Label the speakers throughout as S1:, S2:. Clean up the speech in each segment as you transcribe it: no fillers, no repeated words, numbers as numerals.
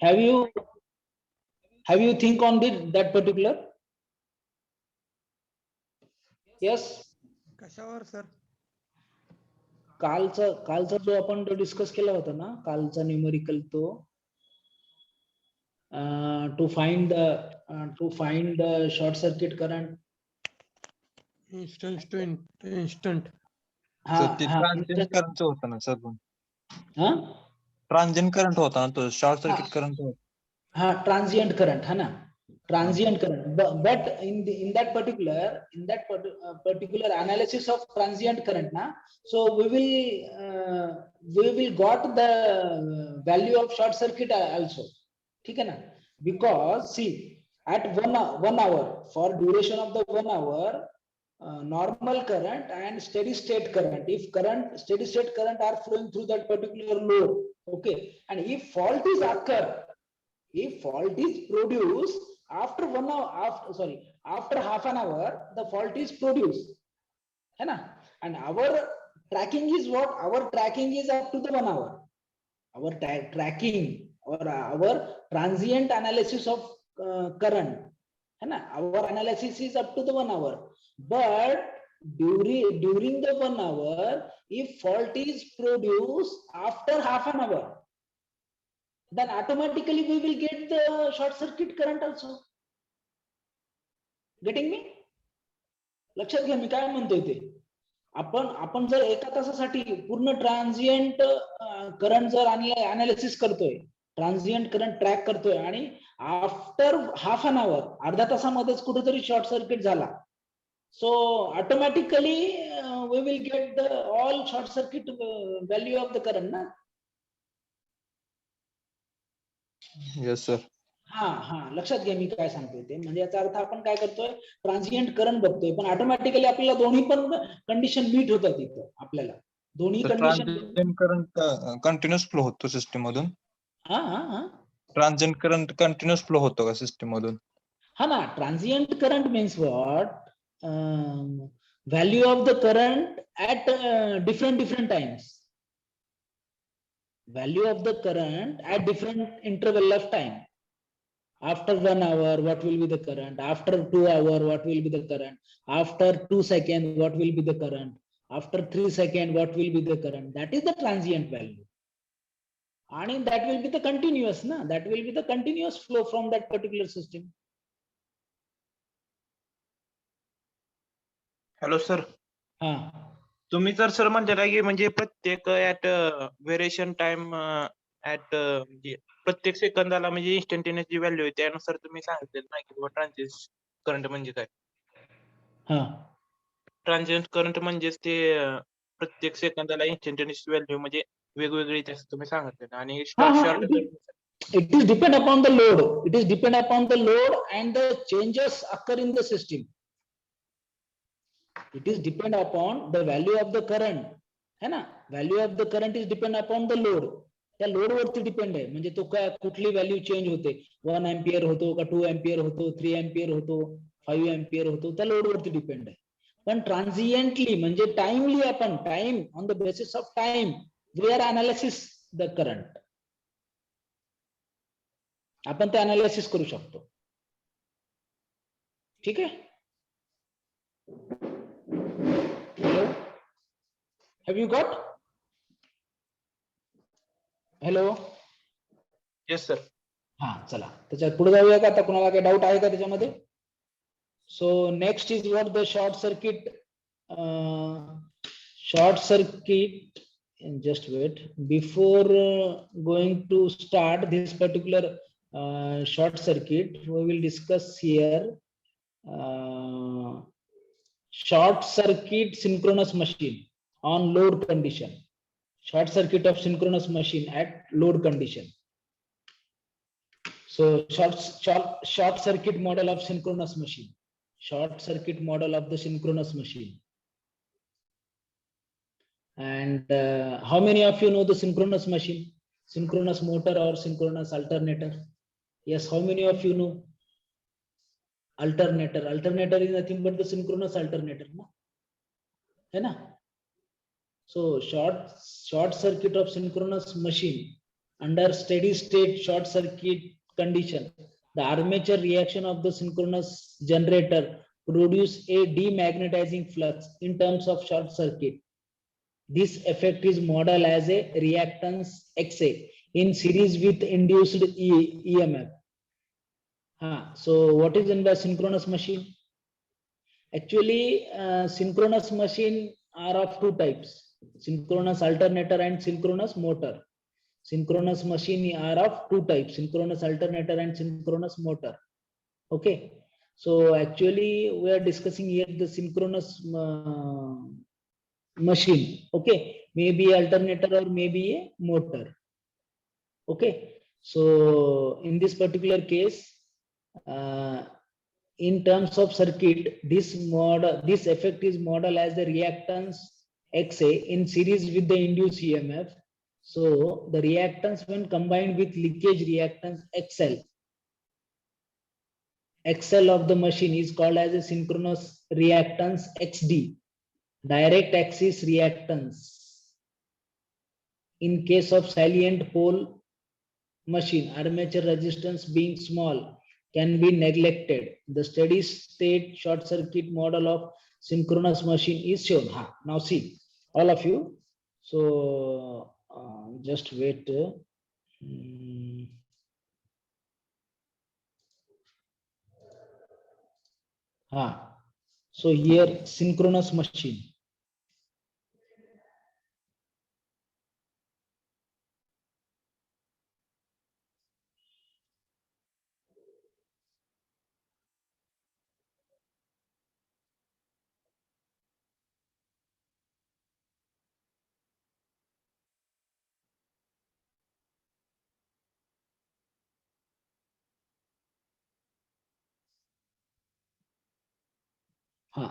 S1: have you think on that particular? Yes.
S2: कशावर sir?
S1: कालचा जो आपण तो डिस्कस केला होता ना, कालचा न्यूमेरिकल तो to find the short circuit current.
S2: Instant to instant.
S3: Transient current होता ना सर,
S1: हाँ
S3: ट्रान्झिएंट करंट होता ना तो, शॉर्ट सर्किट करंट होता.
S1: हाँ ट्रांजिएंट करंट है ना, transient current, but in that particular analysis of transient current na, so we will got the value of short circuit also, ठीक है ना, because see at 1 hour, for duration of the 1 hour, normal current and steady state current, if steady state current are flowing through that particular load, okay, and if fault is produced after 1 hour, after half an hour, the fault is produced, है ना, and our tracking is what? Our tracking is up to the 1 hour. Our tracking or our transient analysis of current, है ना, our analysis is up to the 1 hour. But during the 1 hour, if fault is produced after half an hour, then automatically we will get the short circuit current also. Getting me? लक्षात घ्या मी काय म्हणतोय ते. आपण जर एका तासासाठी पूर्ण ट्रान्झिएंट करंट जर अनालिसिस करतोय, ट्रान्झिएंट करंट ट्रॅक करतोय आणि आफ्टर हाफ एन आवर, अर्ध्या तासामध्येच कुठेतरी शॉर्ट सर्किट झाला, so automatically we will get the all short circuit value of the current ना.
S3: Yes sir.
S1: हा लक्षात घ्या मी काय सांगतोय ते, म्हणजे याचा अर्थ आपण काय करतोय, ट्रान्झिएंट करंट बघतोय, पण ऑटोमॅटिकली आपल्याला दोन्ही पण कंडिशन मीट होतात इथं, आपल्याला दोन्ही condition.
S3: Transient current continuous flow होतो सिस्टम मधून.
S1: हा
S3: ट्रान्झिएंट करंट कंटिन्युअस फ्लो होतो का सिस्टम मधून?
S1: हा ना, transient current means what, value of the current at different times, value of the current at different interval of time. After 1 hour, what will be the current? After 2 hour, what will be the current? After 2 seconds, what will be the current? After 3 seconds, what will be the current? That is the transient value. And that will be the continuous, na? That will be the continuous flow from that particular system.
S4: Hello sir,
S1: हा
S4: तुम्ही तर sir म्हणता की म्हणजे प्रत्येक at variation time at म्हणजे प्रत्येक सेकंदाला म्हणजे इन्स्टंटेनियस जी व्हॅल्यू आहे त्यानुसार तुम्ही सांगितलेलं नाही की ट्रान्झिएंट करंट म्हणजे काय.
S1: हा
S4: ट्रान्झिएंट करंट म्हणजेच ते प्रत्येक सेकंदाला इन्स्टंटेनियस व्हॅल्यू म्हणजे वेगवेगळी त्याचं तुम्ही सांगितलं. आणि short
S1: it is depend upon the load. It is depend upon the load and the changes occur in the system. It is depend upon the value of the current, है ना, value of the current is depend upon the load. त्या load वरती depend आहे, म्हणजे तो काय कुठली value change होते, 1 एम्पियर होतो का 2 एम्पियर होतो, 3 एम्पियर होतो, 5 एम्पियर होतो, त्या लोड वरती डिपेंड आहे. पण ट्रान्झिएंटली म्हणजे टाइमली, आपण time on the basis of time we are analysis the current, आपण ते अनालिसिस करू शकतो. ठीक आहे. Have you got? Hello.
S4: Yes sir.
S1: हा चला त्याच्यात पुढे जाऊया का, आता कुणाला काही डाऊट आहे का त्याच्यामध्ये? So next is what the short circuit. Just wait, before going to start this particular short circuit, we will discuss here short circuit synchronous machine on load condition. Short circuit of synchronous machine at load condition. So short circuit model of synchronous machine. Short circuit model of the synchronous machine. And how many of you know the synchronous machine? Synchronous motor or synchronous alternator? Yes, how many of you know? Alternator. Alternator is nothing but the synchronous alternator, no? है ना? So short circuit of synchronous machine under steady state short circuit condition, the armature reaction of the synchronous generator produce a demagnetizing flux in terms of short circuit. This effect is modeled as a reactance XA in series with induced EMF. So what is in the synchronous machine? Actually, synchronous machine are of two types: synchronous alternator and synchronous motor. Synchronous machine are of two types: synchronous alternator and synchronous motor. Okay, so actually we are discussing here the synchronous machine. Okay, maybe alternator or maybe a motor. Okay, so in this particular case, in terms of circuit, this effect is modeled as the reactance XA in series with the induced EMF. So the reactance when combined with leakage reactance XL of the machine is called as a synchronous reactance XD, direct axis reactance. In case of salient pole machine, armature resistance being small can be neglected. The steady state short circuit model of synchronous machine is shown. Now see, all of you. So just wait. So here synchronous machine.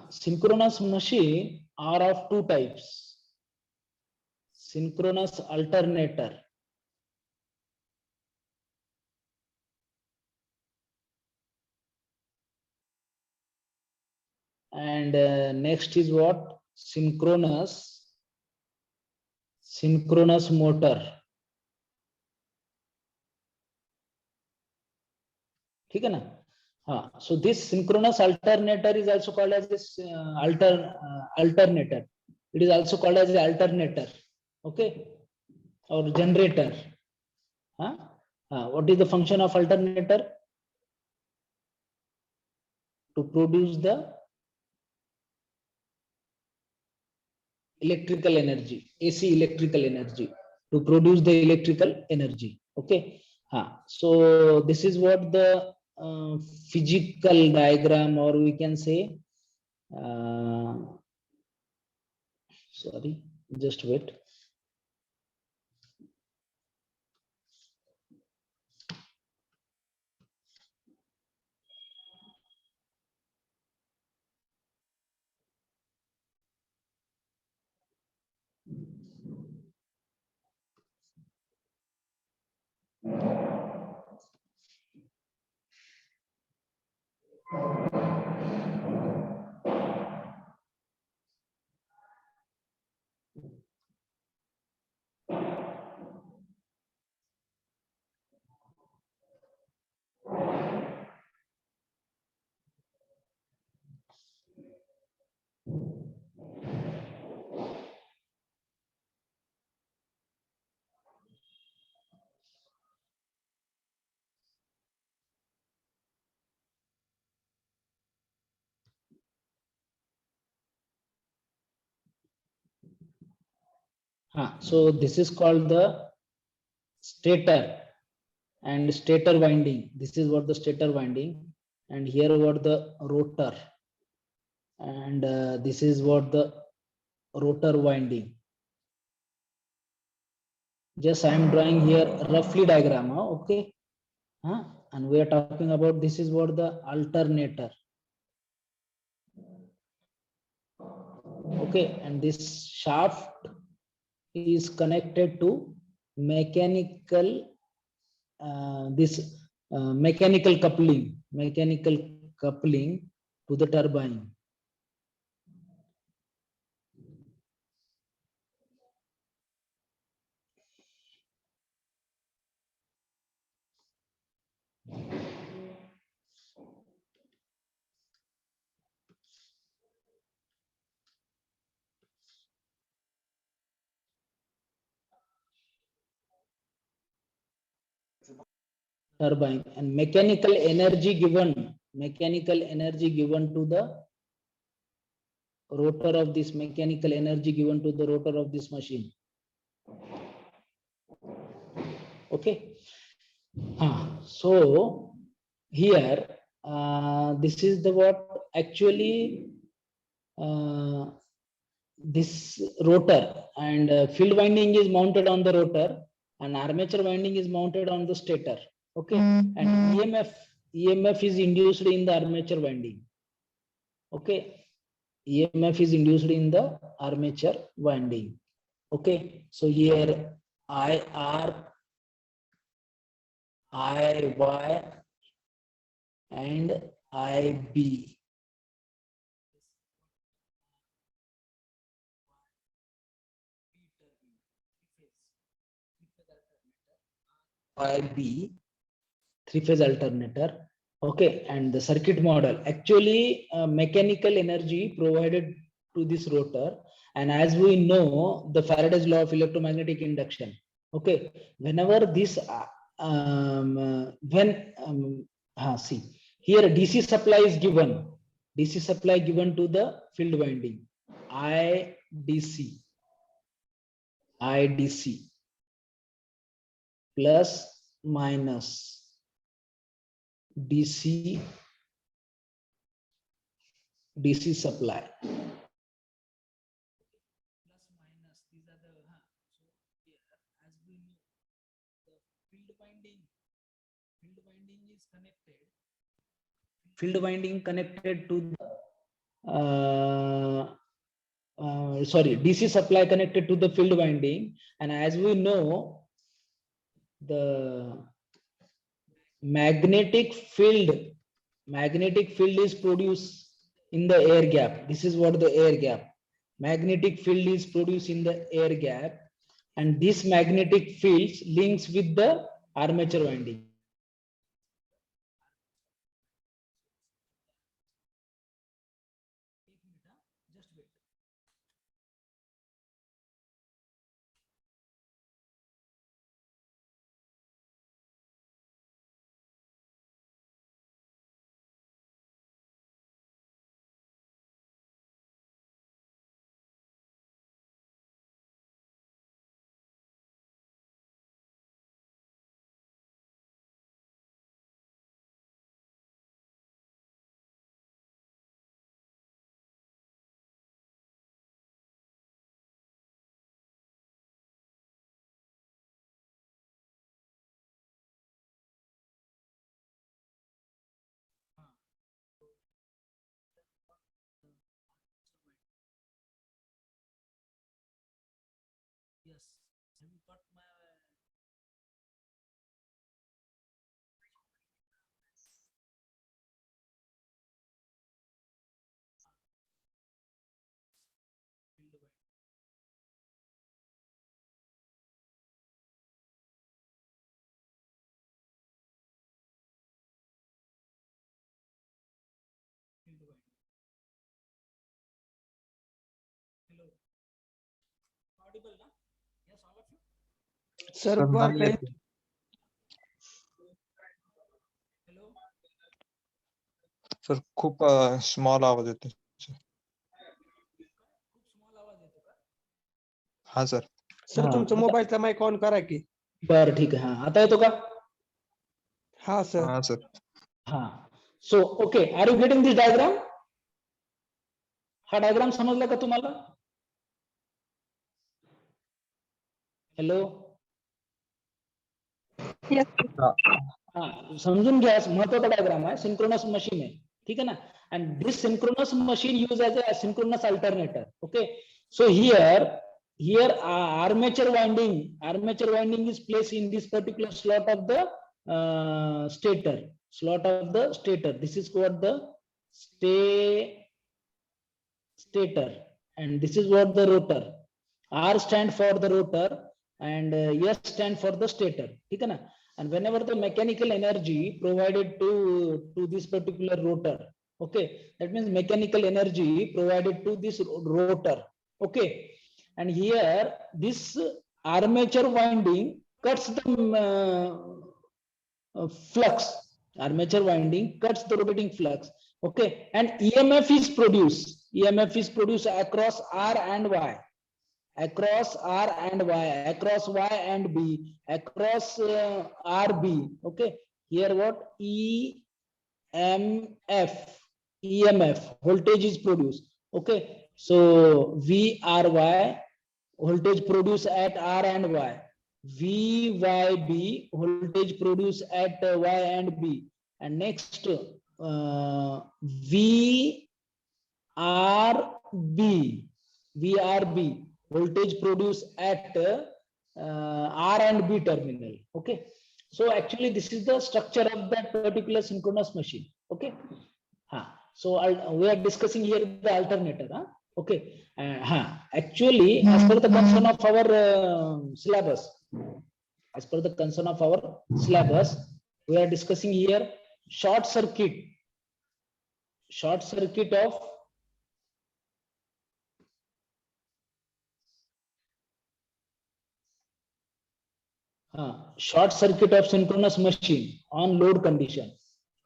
S1: Synchronous machine are of two types: synchronous alternator and next is what? Synchronous motor. ठीक है ना? So this synchronous alternator is also called as this alternator. It is also called as the alternator. Okay, or generator. What is the function of alternator? To produce the electrical energy, AC electrical energy, to produce the electrical energy. Okay. So this is what the physical diagram, or we can say, sorry, just wait. So this is called the stator and stator winding. This is what the stator winding, and here what the rotor, and this is what the rotor winding. Just I am drawing here roughly diagram. Okay, and we are talking about this is what the alternator. Okay, and this shaft is connected to mechanical mechanical coupling to the turbine. turbine, and mechanical energy given to the rotor of this machine. Okay. So here this is the what actually this rotor, and field winding is mounted on the rotor and armature winding is mounted on the stator. Okay. And EMF is induced in the armature winding. Okay. EMF is induced in the armature winding. Okay. So here IR, IY and IB. IB, three-phase alternator. Okay, and the circuit model actually mechanical energy provided to this rotor, and as we know the Faraday's law of electromagnetic induction. Okay, whenever this see here DC supply is given, to the field winding, IDC plus minus DC supply. Plus minus, these are the so here as we know the field winding is connected. Field winding connected to the DC supply connected to the field winding, and as we know the magnetic field is produced in the air gap. This is what the air gap. Magnetic field is produced in the air gap, and this magnetic field links with the armature winding. Just wait. Yes, have you got my field winding? Field winding. Hello. Audible, na? Yes, all of you.
S2: Sir
S3: Sir,
S2: बार
S3: नाही
S2: काही
S3: येत.
S1: Hello.
S3: Sir खूप small आवाज येतो.
S1: खूप small आवाज येतो का?
S3: हा सर.
S2: सर
S1: हा,
S2: तुमचा
S1: आता-
S2: मोबाईलचा माईक ऑन करा की.
S1: बरं ठीक आहे. हा, आता येतो का?
S2: हा सर.
S3: हा सर.
S1: हा. So okay, are you getting this diagram? हा डायग्राम समजला का तुम्हाला? हॅलो. हा, समजून घ्या, महत्वाचा डायग्राम आहे. सिंक्रोनस मशीन आहे, ठीक आहे ना. and this synchronous machine used as a asynchronous alternator. Okay, so here armature winding is placed in this particular slot of the stator. This is what the stator, and this is what the rotor. R stand for the rotor and S stand for the stator, ठीक है ना. And whenever the mechanical energy provided to this particular rotor, okay, that means mechanical energy provided to this rotor, okay, and here this armature winding cuts the flux. Armature winding cuts the rotating flux. Okay, and EMF is produced. EMF is produced across R and Y. Across R and Y, across Y and B, across RB. Okay, here what? EMF voltage is produced. Okay, so VRY voltage produced at R and Y. VYB voltage produced at Y and B. And next VRB voltage produced at R and B terminal. Okay, so actually this is the structure of that particular synchronous machine. Okay, so we are discussing here the alternator. Okay, actually as per the concern of our syllabus, we are discussing here short circuit of short circuit of synchronous machine on load condition.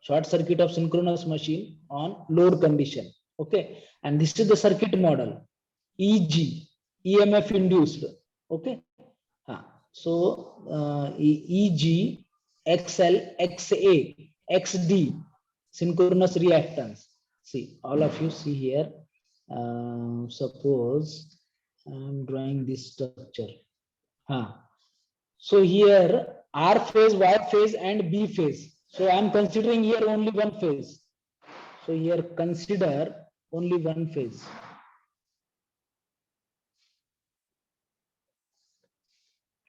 S1: Short circuit of synchronous machine on load condition. Okay, and this is the circuit model. EG, EMF induced. Okay, so EG, XL, XA, XD, synchronous reactance. See, all of you see here. Suppose I'm drawing this structure. So here R phase, Y phase, and B phase. So I am considering here only one phase. So here consider only one phase.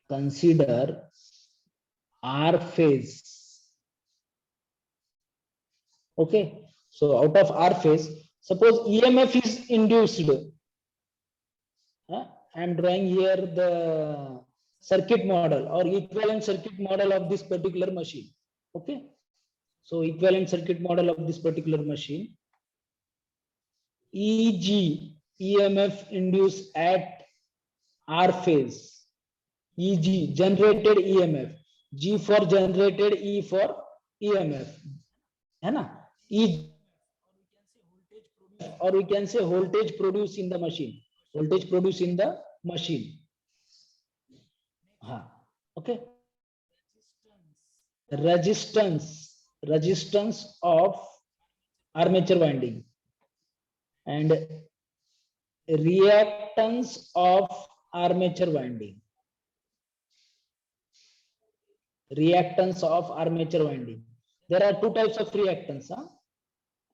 S1: Consider R phase. Okay. So out of R phase, suppose EMF is induced. I am drawing here the circuit model or equivalent circuit model of this particular machine. Okay, so equivalent circuit model of this particular machine. EG, EMF induced at R phase. EG, generated EMF. G for generated, E for EMF. है ना? E, or we can say voltage produced in the machine. Voltage produced in the machine. Okay. Resistance of armature winding and reactance of armature winding. Reactance of armature winding. There are two types of reactance.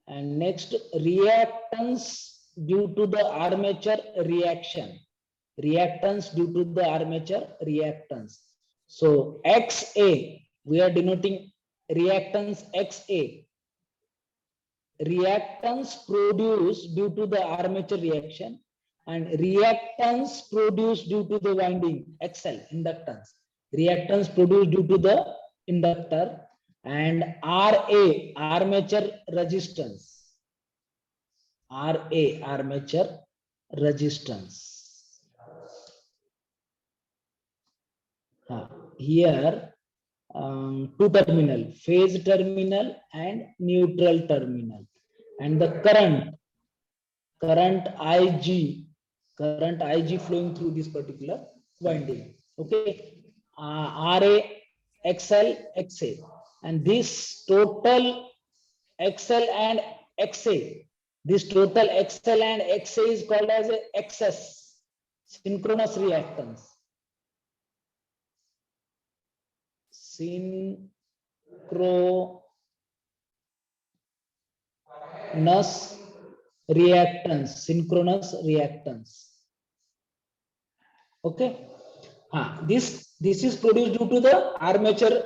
S1: And next, reactance due to the armature reaction. Reactance due to the armature reactance. So XA, we are denoting reactance XA. Reactance produced due to the armature reaction and reactance produced due to the winding XL, inductance. Reactance produced due to the inductor and RA, armature resistance. RA, armature resistance. Here two terminal, phase terminal and neutral terminal, and the current IG flowing through this particular winding. Okay, RA, XL, XA, and this total XL and XA, this total XL and XA is called as a excess synchronous reactance. Synchronous reactance. Okay. This is produced due to the armature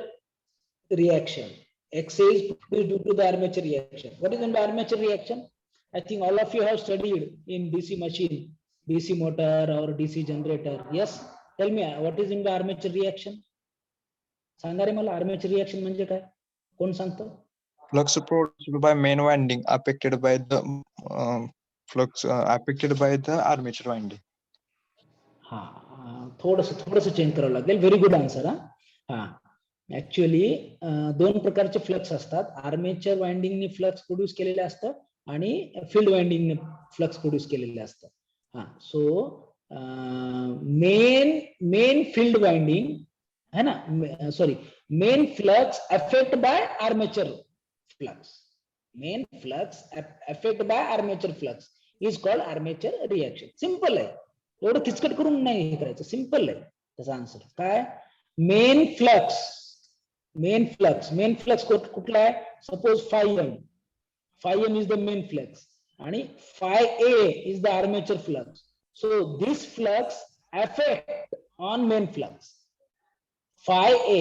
S1: reaction. XA is produced due to the armature reaction. What is the armature reaction? I think all of you have studied in DC machine, DC motor or DC generator. Yes, tell me what is in the armature reaction? सांगा रे मला armature reaction म्हणजे काय? कोण सांगतो?
S3: Flux produced by main winding affected by the armature winding.
S1: थोडस change करावं लागेल. Very good answer. Actually दोन प्रकारचे फ्लक्स असतात. आर्मेचर वाइंडिंगने फ्लक्स प्रोड्यूस केलेले असतं आणि फील्ड वाइंडिंगने फ्लक्स प्रोड्यूस केलेले असतं. हा, सो मेन फील्ड वाइंडिंग है ना, sorry, main flux affect by armature flux, main flux affect by armature flux is called armature reaction. Simple आहे, एवढं किचकट करून नाही हे करायचं, सिंपल आहे त्याचा आन्सर. काय मेन फ्लक्स कुठला आहे? Suppose phi m is the main flux आणि phi a is the armature flux. So this flux affect on main flux. phi a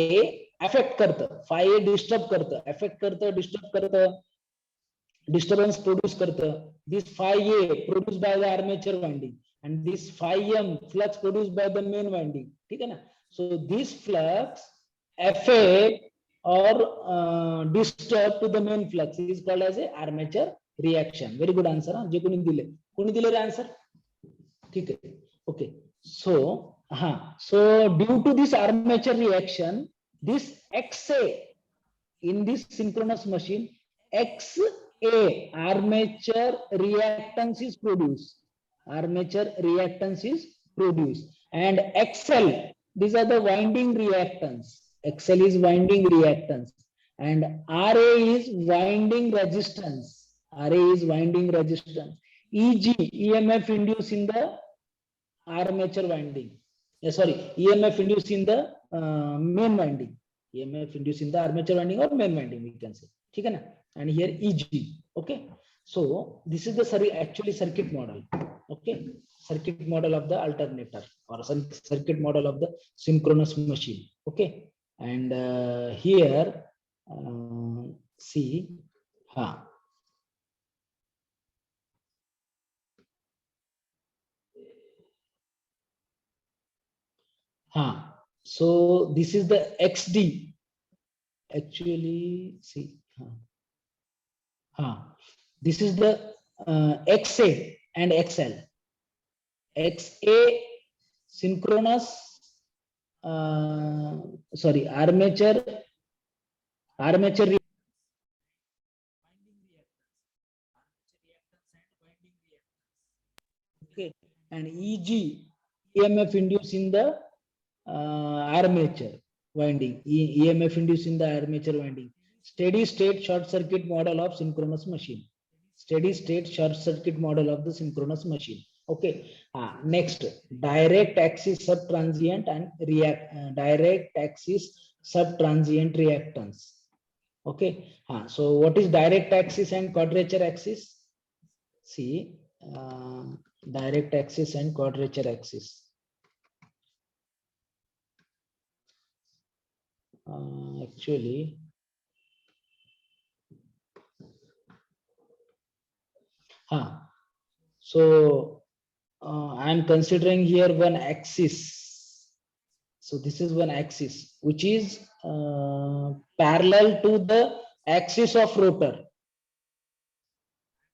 S1: affect करतं, phi a disturb करतं, affect करतं, disturb करतं, disturbance produce करतं. This phi a produced by the armature winding and this phi m flux produced by the main winding. ठीक है ना? So this flux affect or disturb to the main flux is called as a armature reaction. Very good answer. जे कोणी दिले answer? ठीक आहे, okay. So due to this armature reaction, this XA in this synchronous machine, XA armature reactance is produced. Armature reactance is produced, and XL, these are the winding reactance. XL is winding reactance and RA is winding resistance. RA is winding resistance. EG, EMF induced in the armature winding. Sorry, EMF induced in the main winding. EMF induced in the armature winding or main winding, we can say. ठीक है ना? And here EG. Okay. So this is the actually circuit model. Okay. Circuit model of the alternator or circuit model of the synchronous machine. Okay. And here see, so this is the XD. Actually, see, this is the XA and XL. XA synchronous, sorry, armature okay, and EG, EMF induced in the armature winding, EMF induced in the armature winding. Steady state short circuit model of synchronous machine. Steady state short circuit model of the synchronous machine. Okay. Next, direct axis subtransient and direct axis subtransient reactance. Okay. So what is direct axis and quadrature axis? See, direct axis and quadrature axis. Actually, so I am considering here one axis. So this is one axis which is parallel to the axis of rotor.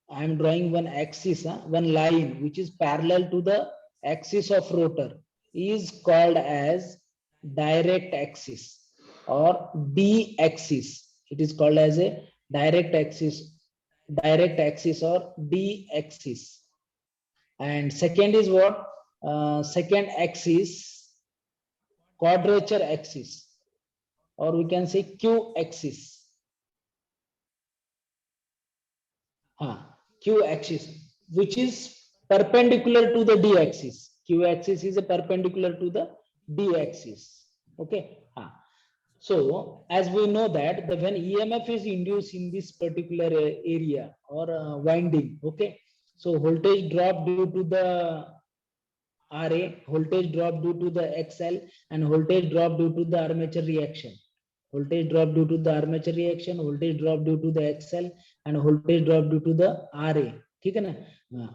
S1: I am drawing one axis, one line which is parallel to the axis of rotor is called as direct axis or D axis. It is called as a direct axis or D axis. And second is what? Second axis, quadrature axis, or we can say Q axis. Q axis, which is perpendicular to the D axis. Q axis is a perpendicular to the D axis. Okay. So as we know that when EMF is induced in this particular area or winding, okay, so voltage drop due to the RA, voltage drop due to the XL, and voltage drop due to the armature reaction. Voltage drop due to the armature reaction, voltage drop due to the XL, and voltage drop due to the RA. ठीक है ना?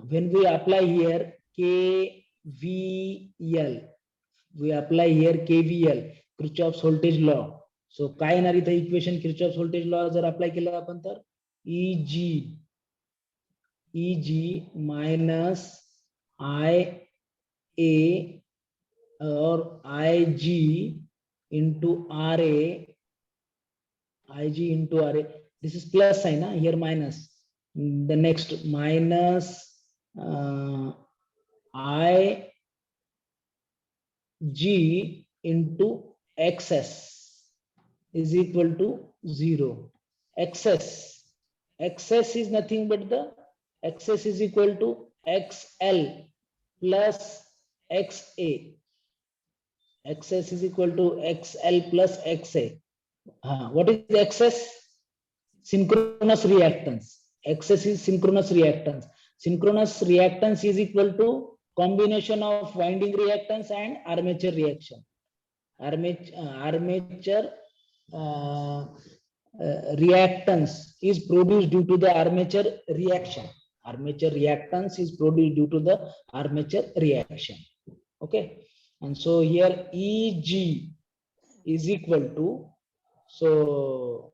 S1: When we apply here KVL, we apply here KVL, Kirchhoff's voltage law. So काय येणार इथे equation Kirchhoff's voltage law जर apply केलं आपण तर EG minus IA or IG into RA Ig into Ra. This is plus sign, here minus. The next minus Ig into XS is equal to 0. XS is nothing but the XS is equal to XL plus XA. XS is equal to XL plus XA. What is XS? Synchronous reactance. XS is synchronous reactance. Synchronous reactance is equal to combination of winding reactance and armature reaction. Armature reactance is produced due to the armature reaction. Armature reactance is produced due to the armature reaction. Okay, and so here Eg is equal to, so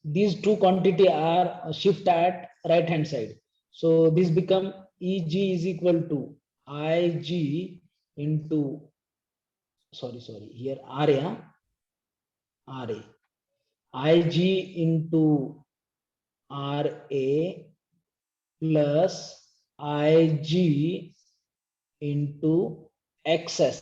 S1: these two quantity are shift at right hand side. So this become Eg is equal to Ig into here Ra Ig into Ra plus Ig into XS.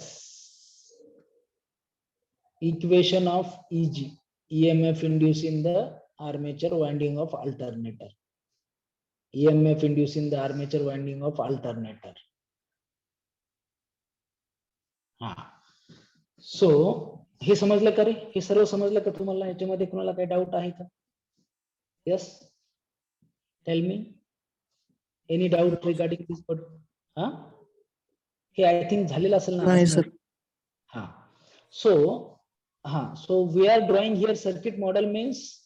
S1: Equation of Eg, EMF induced in the armature winding of alternator. EMF induced in the armature winding of alternator. So हे समजलं का रे? हे सर्व समजलं का तुम्हाला? याच्यामध्ये कोणाला काही doubt आहे का? Yes, tell me any doubt regarding this part? Hey I think झालेलं असेल ना?
S2: नाही sir.
S1: So we are drawing here circuit model means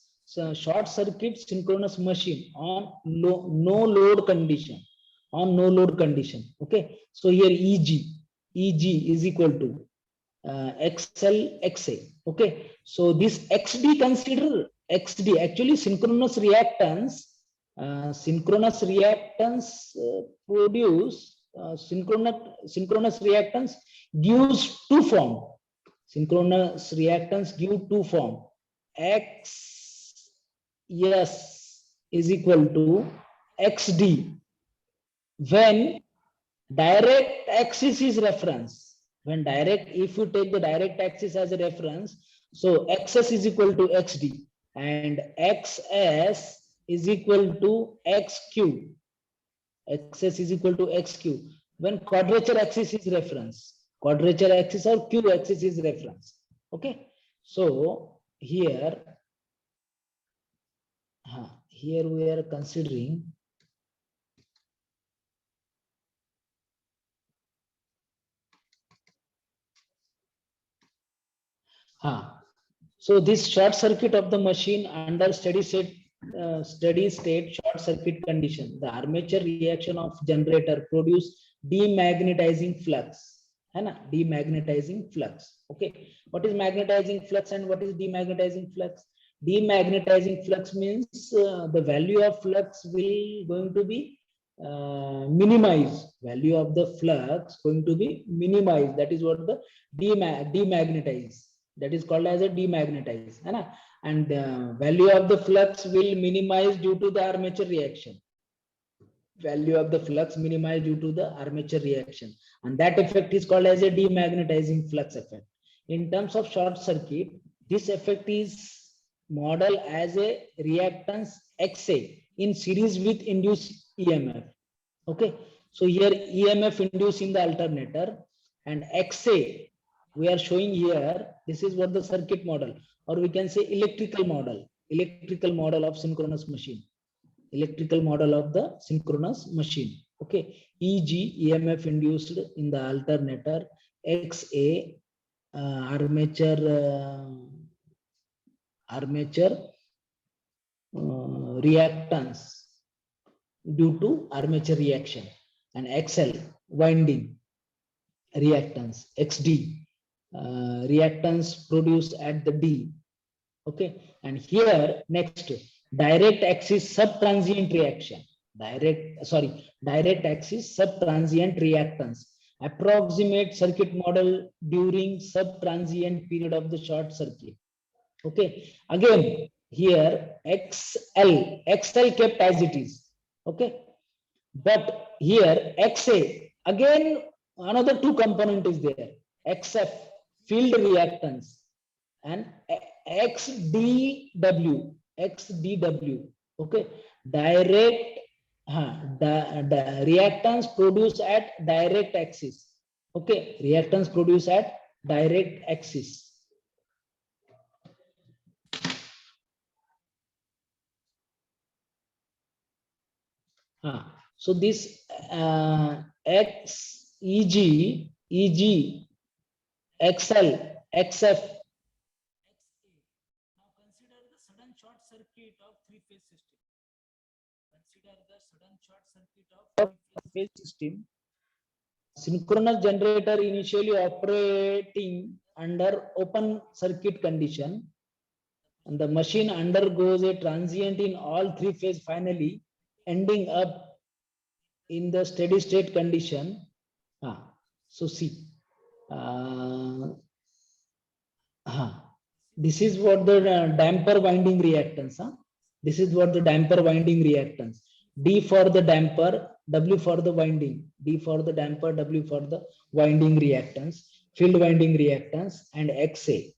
S1: short circuit synchronous machine on no load condition. Okay, so here Eg is equal to XL XA. Okay, so this XD, consider XD actually synchronous reactance. Produce synchronous reactance gives two form. Synchronous reactance give two form. X is equal to XD when direct axis is reference. If you take the direct axis as a reference, so XS is equal to XD and XS is equal to XQ. XS is equal to XQ when quadrature axis is reference. Quadrature axis or Q axis is reference. Okay, so here we are considering so this short circuit of the machine under steady state short circuit condition, the armature reaction of generator produce demagnetizing flux. Demagnetizing flux. Okay, what is magnetizing flux and what is demagnetizing flux? Demagnetizing flux means the value of flux will going to be minimized. Value of the flux going to be minimized. That is what the demagnetize. That is called as a demagnetize. And value of the flux will minimize due to the armature reaction. Value of the flux minimized due to the armature reaction, and that effect is called as a demagnetizing flux effect. In terms of short circuit, this effect is modeled as a reactance XA in series with induced EMF. Okay, so here EMF induced in the alternator and XA we are showing here. This is what the circuit model, or we can say electrical model of synchronous machine. Electrical model of the synchronous machine. Okay, EG EMF induced in the alternator, XA armature reactance due to armature reaction, and XL winding reactance, XD reactance produced at the D. Okay, and here next direct axis subtransient reaction. Direct axis subtransient reactance. Approximate circuit model during subtransient period of the short circuit. Okay, again here XL kept as it is. Okay, but here XA again another two component is there. XF field reactance and XDW. Okay, direct reactance produced at direct axis. Okay, reactance produced at direct axis. So this XEG, EG, XL, XF. Now consider the sudden short circuit of three-phase system. Consider the sudden short circuit of three-phase system. Synchronous generator initially operating under open circuit condition, and the machine undergoes a transient in all three phase, finally ending up in the steady state condition. So see, this is what the damper winding reactance. This is what the damper winding reactance. D for the damper, W for the winding. D for the damper, W for the winding reactance, field winding reactance, and XA.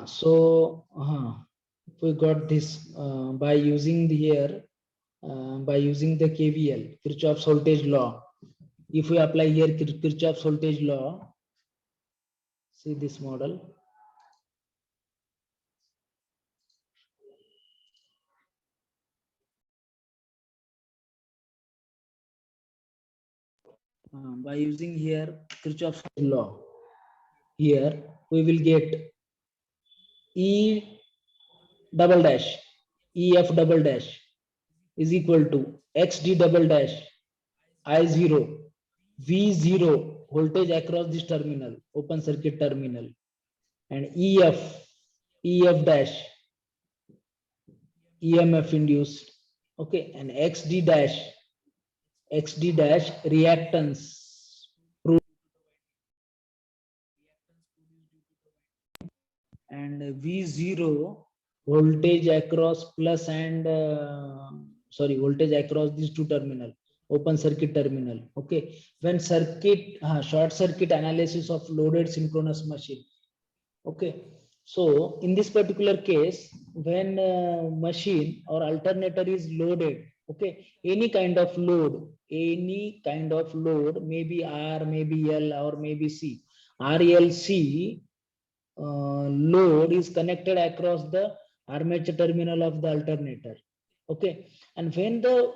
S1: So we got this by using here by using the KVL, Kirchhoff's voltage law. If we apply here Kirchhoff's voltage law, see this model. By using here Kirchhoff's law, here we will get E double dash, EF double dash is equal to XD double dash I0 V0 voltage across this terminal, open circuit terminal, and EF dash EMF induced. Okay, and XD dash reactance and V0 voltage across plus and voltage across these two terminal, open circuit terminal. Okay, when short circuit analysis of loaded synchronous machine. Okay, so in this particular case, when machine or alternator is loaded, okay, any kind of load, maybe R, maybe L, or maybe C. RLC load is connected across the armature terminal of the alternator. Okay, and when the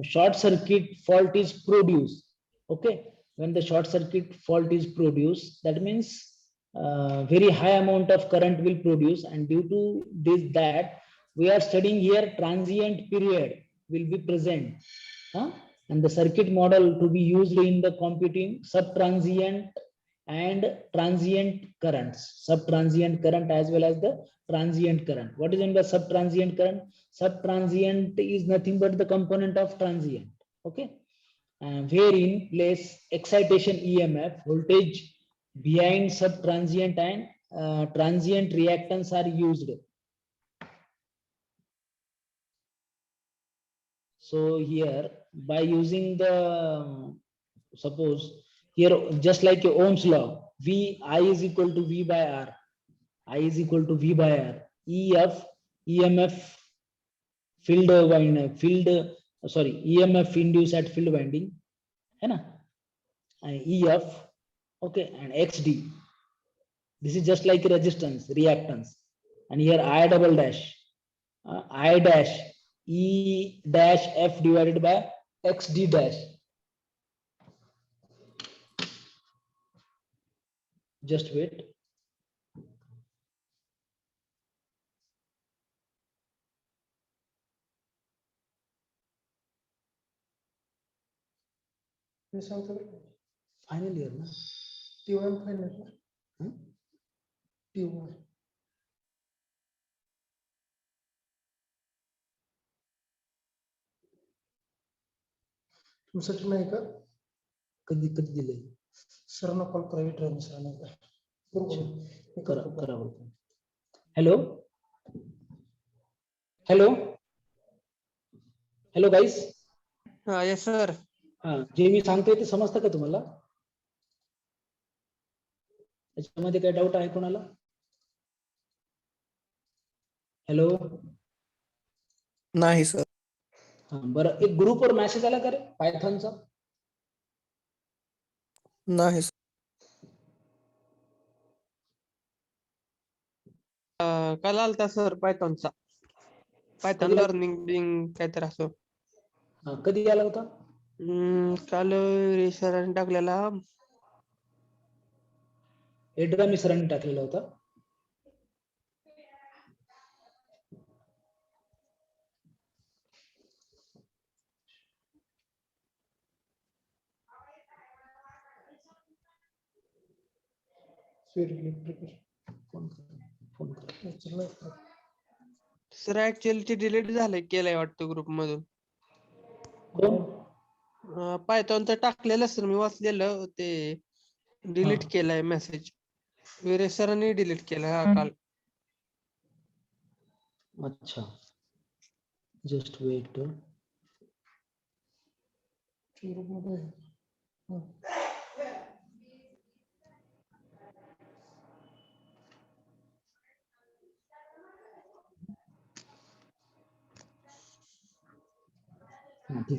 S1: short circuit fault is produced, okay, when the short circuit fault is produced, that means very high amount of current will produce, and due to that we are studying here transient period will be present, and the circuit model to be used in the computing subtransient and transient currents, subtransient current as well as the transient current. What is in the subtransient current? Subtransient is nothing but the component of transient. Okay, wherein place excitation EMF, voltage behind subtransient and transient reactance are used. So here by using the suppose here just like Ohm's law, I is equal to V by R. I is equal to V by R. EF EMF EMF induced at field winding, and EF, okay, and XD. This is just like resistance, reactance, and here I double dash, I dash E dash F divided by XD dash. Just wait. Final year, na?
S2: T1 final. T1. तुमच्यासाठी नाही का?
S1: कधी कधी दिले?
S2: सरांना call करा, विचारा सरांना एकदा. बरोबर. मी
S1: करा
S2: करतो.
S1: करा बरं. Hello hello hello guys.
S5: Yes sir.
S1: हा, जे मी सांगतोय ते समजतं का तुम्हाला? त्याच्यामध्ये काही डाऊट आहे कोणाला? हॅलो.
S5: नाही सर.
S1: हा बरं, एक ग्रुपवर मेसेज आला का रे पायथॉनचा?
S5: नाही sir. काल आलता सर पायथॉनचा. पायथॉन
S1: कधी आला?
S5: लर्निंग काहीतरी असं.
S1: हा, कधी आला होता?
S5: काल सरांनी टाकलेला.
S1: एडगामी सरांनी टाकलेला होता. फोन कर.
S5: सर ऍक्च्युअली ते डिलीट झालंय, केलंय वाटतं ग्रुप मधून.
S1: कोण?
S5: पायथॉनचं टाकलेलं सर मी वाचलेलं, ते डिलीट केलाय मेसेज. विरेश सरांनी डिलीट केलाय हा काल.
S1: अच्छा, जस्ट वेट. ठीक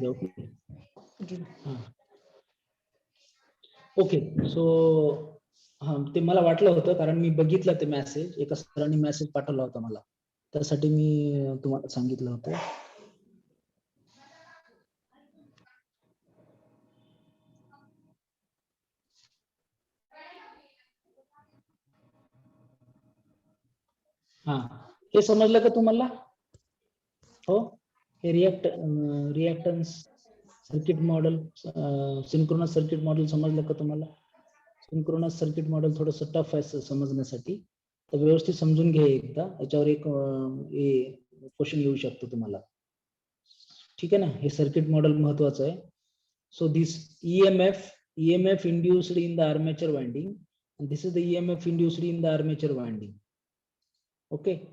S1: आहे. ओके सो हा, ते मला वाटलं होतं कारण मी बघितलं ते मेसेज, एका सरांनी मेसेज पाठवला होता मला, त्यासाठी मी तुम्हाला सांगितलं होतं. हा, हे समजलं का तुम्हाला? हो, हे reactance circuit model, synchronous circuit model समजलं का तुम्हाला? सिंक्रोनस सर्किट मॉडेल थोडस टफ आहे समजण्यासाठी, तर व्यवस्थित समजून घ्या एकदा. याच्यावर एक क्वेश्चन येऊ शकतो तुम्हाला. ठीक आहे ना, हे सर्किट मॉडेल महत्वाचं आहे. So this EMF induced in the armature winding, and this is the EMF induced in the armature winding. Okay.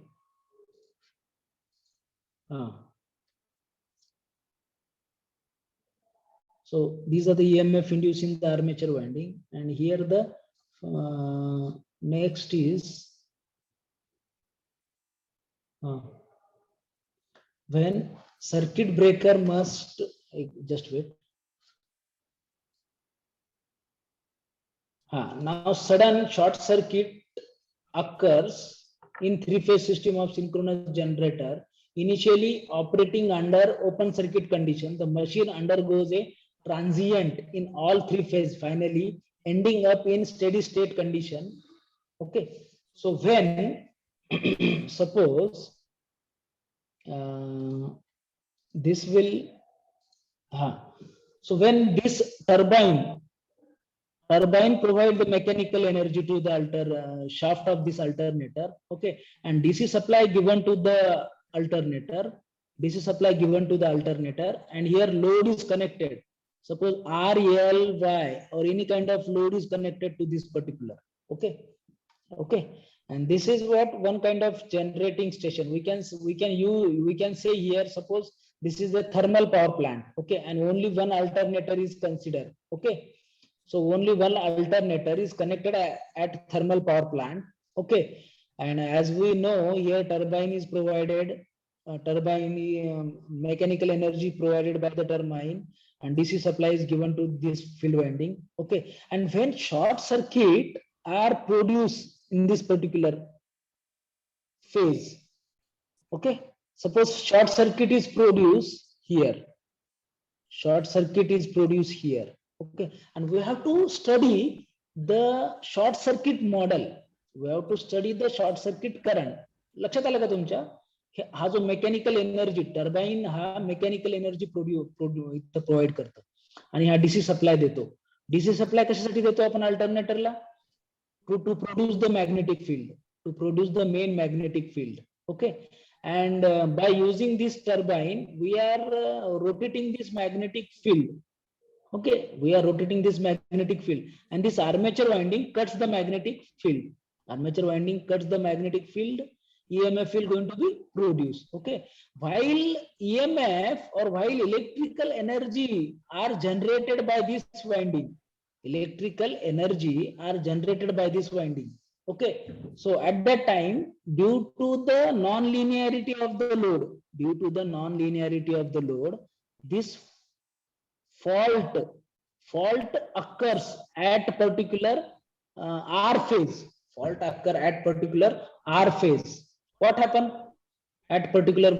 S1: So these are the EMF induced in the armature winding, and here the next is when circuit breaker must, just wait. Now sudden short circuit occurs in three-phase system of synchronous generator initially operating under open circuit condition. The machine undergoes a transient in all three phases, finally ending up in steady state condition. Okay, so when suppose this will so when this turbine provide the mechanical energy to the shaft of this alternator. Okay, and DC supply given to the alternator, and here load is connected. Suppose R, L, Y or any kind of load is connected to this particular. Okay, and this is what one kind of generating station. We can say here, suppose this is a thermal power plant. Okay, and only one alternator is considered. Okay, so only one alternator is connected at thermal power plant. Okay, and as we know here, turbine is provided, mechanical energy provided by the turbine, and DC supply is given to this field winding. Okay, and when short circuit are produced in this particular phase, okay, suppose short circuit is produced here, okay, and we have to study the short circuit model, we have to study the short circuit current. लक्षात आलं का तुमच्या? हा जो mechanical energy, turbine हा mechanical energy provide करतो आणि हा डीसी सप्लाय देतो. डीसी सप्लाय कशासाठी देतो आपण अल्टरनेटरला? to produce the magnetic field, to produce the main magnetic field. Okay, and by using this turbine we are rotating this magnetic field Okay, we are rotating this magnetic field, and this armature winding cuts the magnetic field. Armature winding cuts the magnetic field. EMF will going to be produced. Okay, while EMF or while electrical energy are generated by this winding, electrical energy are generated by this winding. Okay, so at that time, due to the non-linearity of the load, this fault occurs at particular R phase. Fault occur at particular R phase. What happened at particular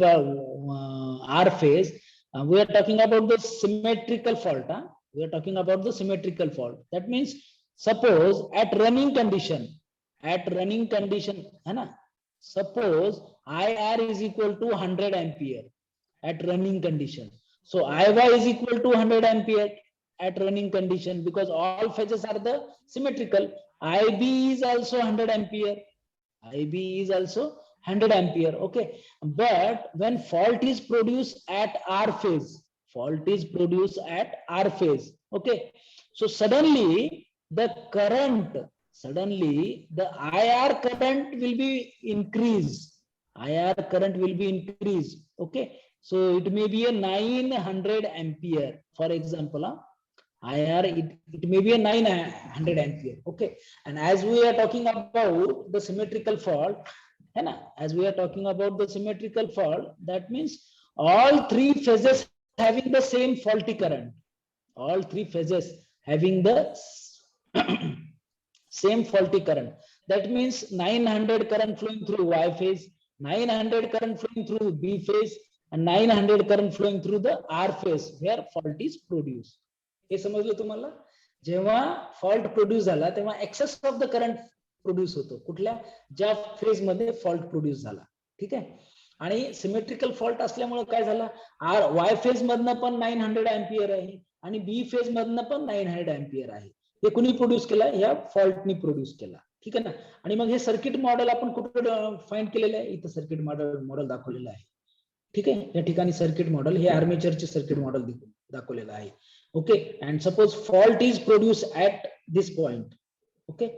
S1: R phase? We are talking about the symmetrical fault. We are talking about the symmetrical fault. That means suppose at running condition, है ना? Suppose IR is equal to 100 ampere at running condition. So IY is equal to 100 ampere at running condition, because all phases are the symmetrical. IB is also 100 ampere. IB is also 100 ampere. Okay, but when fault is produced at R phase, okay, so suddenly the IR current will be increased. Okay, so it may be a 900 ampere, for example. IR, it may be a 900 ampere. Okay, and as we are talking about the symmetrical fault, that means all three phases having the same faulty current. All three phases having the same faulty current. That means 900 current flowing through Y phase, 900 current flowing through B phase, and 900 current flowing through the R phase where fault is produced. हे समजलं तुम्हाला? जेव्हा fault produce झाला तेव्हा excess of the current produce होतो. कुठल्या? ज्या phase मध्ये fault produce झाला. ठीक आहे. आणि सिमेट्रिकल फॉल्ट असल्यामुळे काय झालं? वाय फेज मधनं पण 900 अँपियर आहे आणि बी फेज मधनं पण 900 अँपियर आहे. हे कुणी प्रोड्यूस केला? या फॉल्टनी प्रोड्यूस केला. ठीक आहे ना. आणि मग हे सर्किट मॉडेल आपण कुठे फाइंड केलेलं आहे? इथं सर्किट मॉडेल दाखवलेलं आहे. ठीक आहे. या ठिकाणी सर्किट मॉडेल हे आर्मेचरचे सर्किट मॉडेल दाखवलेलं आहे. Okay, and suppose fault is produced at this point. Okay,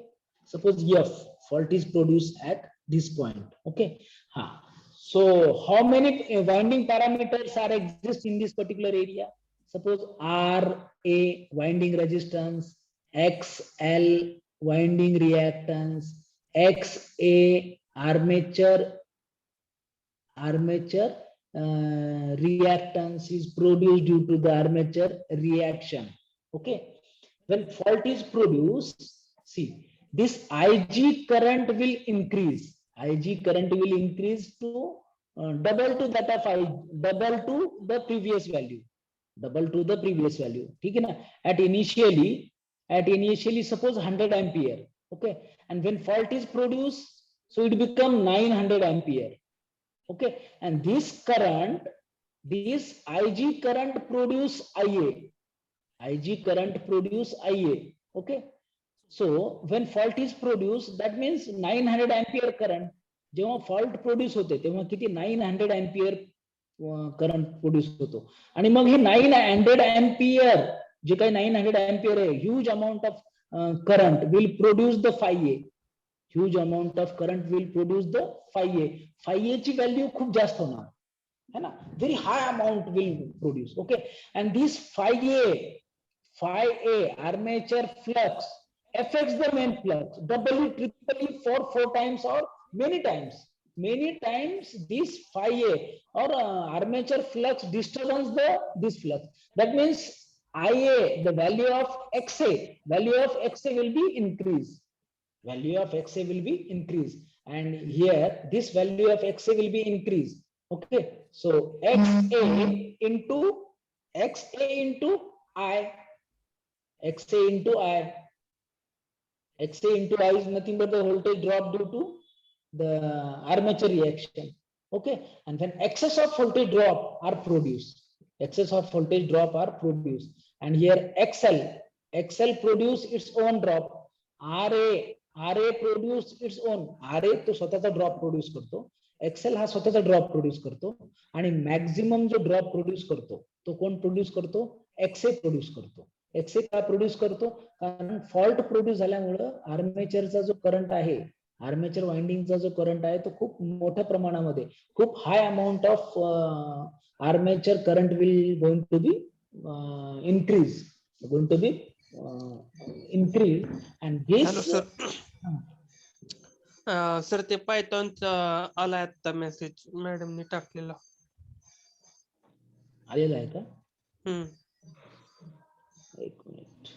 S1: suppose F fault is produced at this point. Okay, so how many winding parameters are exist in this particular area? Suppose RA winding resistance, XL winding reactance, XA armature reactance is produced due to the armature reaction. Okay, when fault is produced, see, this IG current will increase. To double to that of double to the previous value. ठीक है ना? At initially suppose 100 ampere. Okay, and when fault is produced, so it become 900 ampere. Okay, and this IG current produce IA. Okay, so when fault is produced, that means 900 ampere current. जेव्हा fault produce होते तेव्हा किती 900 ampere current produce होतो. आणि मग हे 900 ampere जे काही 900 ampere आहे, huge amount of current will produce the 5A. Huge amount of current will produce the 5A. 5A ची value खूप जास्त होणार है ना. Very high amount will produce. Okay, and this 5A armature flux affects the main flux doubly, triply, 4 times or many times this 5A or armature flux disturbs this flux. That means IA, the value of XA will be increased. And here this value of XA will be increased. Okay, so XA into I. XA into I is nothing but the voltage drop due to the armature reaction. Okay, and when excess of voltage drop are produced, and here XL produce its own drop, RA produce its own. RA तो स्वतःचा drop produce करतो, XL हा स्वतःचा drop produce करतो, आणि maximum जो drop produce करतो तो कोण प्रोड्यूस करतो? XA प्रोड्यूस करतो. एक्सए का प्रोड्यूस करतो, कारण फॉल्ट प्रोड्यूस झाल्यामुळं आर्मेचरचा जो करंट आहे, आर्मेचर वाइंडिंगचा जो करंट आहे तो खूप मोठ्या प्रमाणामध्ये, खूप high amount of armature current will going to be increase, going to be increase, and
S5: hello
S1: this
S5: sir. Sir ते पायथॉनचा आलाय आता मेसेज मॅडमने टाकलेला.
S1: आलेला आहे का?
S5: हम्म.
S1: एक मिनिट.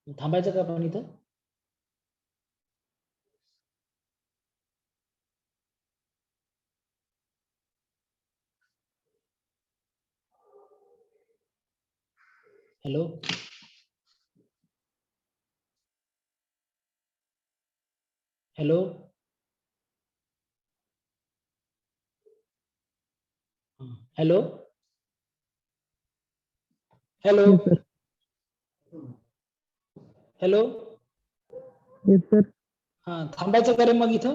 S1: थांबायचं का आपण इथं? Hello, hello, hello, hello, hello. हा, थांबायचं का रे मग इथं?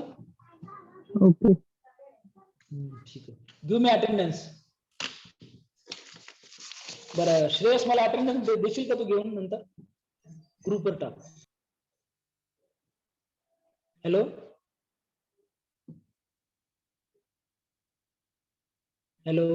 S6: ओके.
S1: ठीक आहे. Give me attendance. बरं श्रेयस, मला अटेंडन्स देशील का तू घेऊन नंतर ग्रुपवर टाक. Hello, hello.